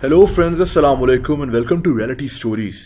Hello friends, अस्सलाम वालेकुम and welcome to reality stories.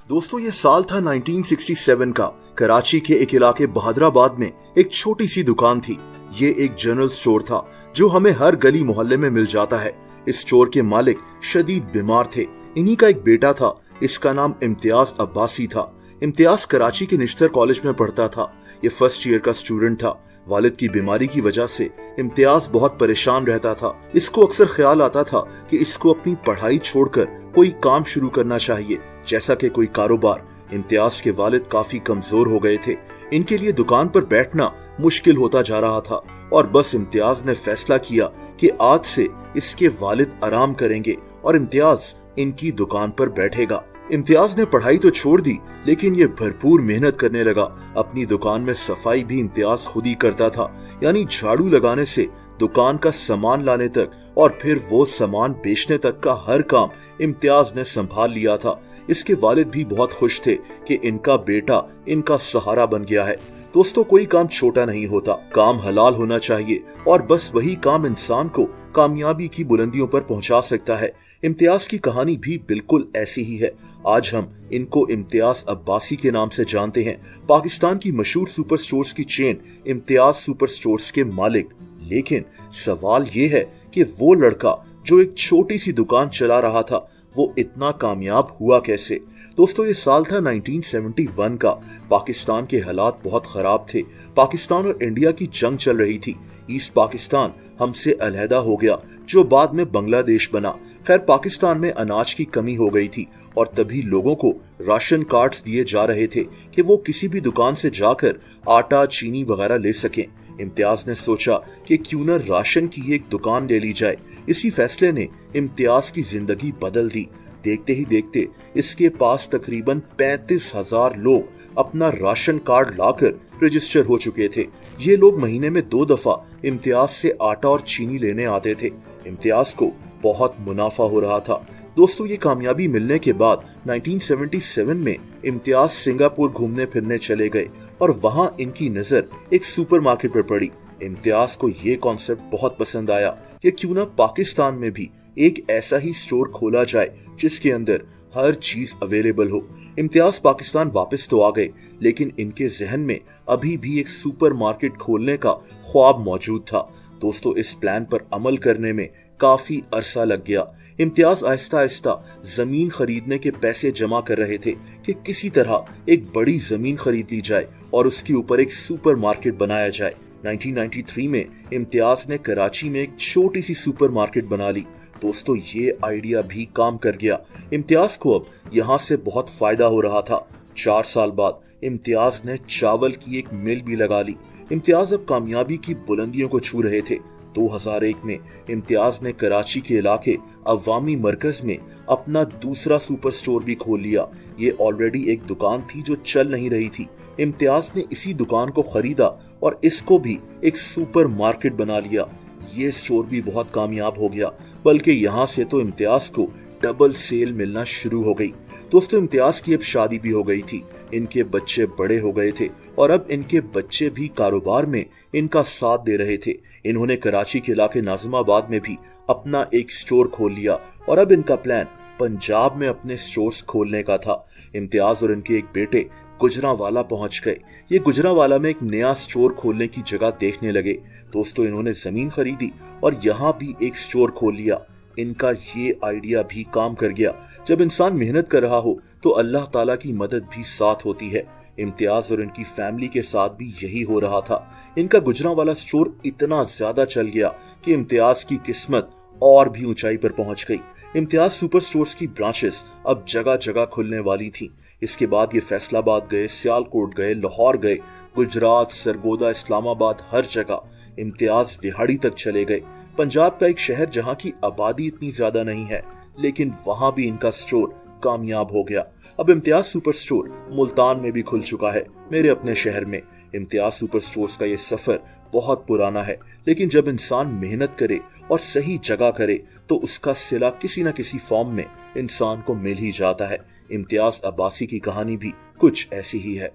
दोस्तों, ये साल था 1967 का। कराची के एक इलाके बहादराबाद में एक छोटी सी दुकान थी। ये एक जनरल स्टोर था जो हमें हर गली मोहल्ले में मिल जाता है। इस स्टोर के मालिक शदीद बीमार थे। इन्हीं का एक बेटा था, इसका नाम इम्तियाज अब्बासी था। इम्तियाज कराची के निश्तर कॉलेज में पढ़ता था। ये फर्स्ट ईयर का स्टूडेंट था। वालिद की बीमारी की वजह से इम्तियाज बहुत परेशान रहता था। इसको अक्सर ख्याल आता था कि इसको अपनी पढ़ाई छोड़कर कोई काम शुरू करना चाहिए, जैसा कि कोई कारोबार। इम्तियाज के वालिद काफी कमजोर हो गए थे। इनके लिए दुकान पर बैठना मुश्किल होता जा रहा था और बस इम्तियाज ने फैसला किया कि आज से इसके वालिद आराम करेंगे और इम्तियाज इनकी दुकान पर बैठेगा। इम्तियाज ने पढ़ाई तो छोड़ दी, लेकिन ये भरपूर मेहनत करने लगा। अपनी दुकान में सफाई भी इम्तियाज खुद ही करता था, यानी झाड़ू लगाने से दुकान का सामान लाने तक और फिर वो सामान बेचने तक का हर काम इम्तियाज ने संभाल लिया था। इसके वालिद भी बहुत खुश थे कि इनका बेटा इनका सहारा बन गया है। दोस्तों, कोई काम छोटा नहीं होता, काम हलाल होना चाहिए और बस वही काम इंसान को कामयाबी की बुलंदियों पर पहुंचा सकता है। इम्तियाज की कहानी भी बिल्कुल ऐसी ही है। आज हम इनको इम्तियाज अब्बासी के नाम से जानते हैं, पाकिस्तान की मशहूर सुपर स्टोर्स की चेन इम्तियाज सुपर स्टोर्स के मालिक। लेकिन सवाल ये है कि वो लड़का जो एक छोटी सी दुकान चला रहा था, वो इतना कामयाब हुआ कैसे। दोस्तों, ये साल था 1971 का। पाकिस्तान के हालात बहुत खराब थे। पाकिस्तान और इंडिया की जंग चल रही थी। ईस्ट पाकिस्तान हमसे अलहदा हो गया, जो बाद में बांग्लादेश बना। खैर, पाकिस्तान में अनाज की कमी हो गई थी और तभी लोगों को राशन कार्ड्स दिए जा रहे थे कि वो किसी भी दुकान से जाकर आटा, चीनी वगैरह ले सकें। इम्तियाज ने सोचा कि क्यों न राशन की एक दुकान ले ली जाए। इसी फैसले ने इम्तियाज की जिंदगी बदल दी। देखते ही देखते इसके पास तकरीबन 35,000 लोग अपना राशन कार्ड लाकर रजिस्टर हो चुके थे। ये लोग महीने में 2 दफा इम्तियाज से आटा और चीनी लेने आते थे। इम्तियाज को बहुत मुनाफा हो रहा था। दोस्तों, ये कामयाबी मिलने के बाद 1977 में इम्तियाज सिंगापुर घूमने फिरने चले गए और वहां इनकी नजर एक सुपरमार्केट पर पड़ी। इम्तियाज को ये कॉन्सेप्ट बहुत पसंद आया कि क्यों ना पाकिस्तान में भी एक ऐसा ही स्टोर खोला जाए जिसके अंदर हर चीज अवेलेबल हो। इम्तियाज पाकिस्तान वापस तो आ गए, लेकिन इनके जहन में अभी भी एक सुपरमार्केट खोलने का ख्वाब मौजूद था। दोस्तों, इस प्लान पर अमल करने में काफी अरसा लग गया। इम्तियाज आहिस्ता आहिस्ता जमीन खरीदने के पैसे जमा कर रहे थे कि किसी तरह एक बड़ी जमीन खरीद ली जाए और उसके ऊपर एक सुपरमार्केट बनाया जाए। 1993 में इम्तियाज ने कराची में एक छोटी सी सुपरमार्केट बना ली। दोस्तों, ये आइडिया भी काम कर गया। इम्तियाज को अब यहाँ से बहुत फायदा हो रहा था। 4 साल बाद इम्तियाज ने चावल की एक मिल भी लगा ली। इम्तियाज अब कामयाबी की बुलंदियों को छू रहे थे। 2001 में इम्तियाज ने कराची के इलाके अवामी मरकज में अपना दूसरा सुपर स्टोर भी खोल लिया। ये ऑलरेडी एक दुकान थी जो चल नहीं रही थी। इम्तियाज ने इसी दुकान को खरीदा और इसको भी एक सुपर मार्केट बना लिया। ये स्टोर भी बहुत कामयाब हो गया, बल्कि यहाँ से तो इम्तियाज को डबल सेल मिलना शुरू हो गई। दोस्तों, इम्तियाज की अब शादी भी हो गई थी। इनके बच्चे बड़े हो गए थे और अब इनके बच्चे भी कारोबार में इनका साथ दे रहे थे। इन्होंने कराची के इलाके नाजिमाबाद में भी अपना एक स्टोर खोल लिया और अब इनका प्लान पंजाब में अपने स्टोर्स खोलने का था। इम्तियाज और इनके एक बेटे गुजरांवाला पहुंच गए। ये गुजरांवाला में एक नया स्टोर खोलने की जगह देखने लगे। दोस्तों, इन्होंने जमीन खरीदी और यहाँ भी एक स्टोर खोल लिया। इनका ये आइडिया भी काम कर गया। जब इंसान मेहनत कर रहा हो तो अल्लाह ताला की मदद भी साथ होती है। इम्तियाज और इनकी फैमिली के साथ भी यही हो रहा था। इनका गुजरांवाला स्टोर इतना ज्यादा चल गया कि इम्तियाज की किस्मत और भी ऊंचाई पर पहुंच गई। इम्तियाज सुपर स्टोर्स की ब्रांचेस अब जगह जगह खुलने वाली थी। इसके बाद ये फैसलाबाद गए, सियालकोट गए, लाहौर गए, गुजरात, सरगोदा, इस्लामाबाद, हर जगह। इम्तियाज दिहाड़ी तक चले गए। पंजाब का एक शहर जहां की आबादी इतनी ज्यादा नहीं है, लेकिन वहां भी इनका स्टोर कामयाब हो गया। अब इम्तियाज सुपर स्टोर मुल्तान में भी खुल चुका है, मेरे अपने शहर में। इम्तियाज सुपर स्टोर्स का ये सफर बहुत पुराना है, लेकिन जब इंसान मेहनत करे और सही जगह करे तो उसका सिला किसी न किसी फॉर्म में इंसान को मिल ही जाता है। इम्तियाज अब्बासी की कहानी भी कुछ ऐसी ही है।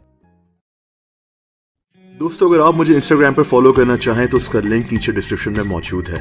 दोस्तों, अगर आप मुझे इंस्टाग्राम पर फॉलो करना चाहें तो उसका लिंक नीचे डिस्क्रिप्शन में मौजूद है।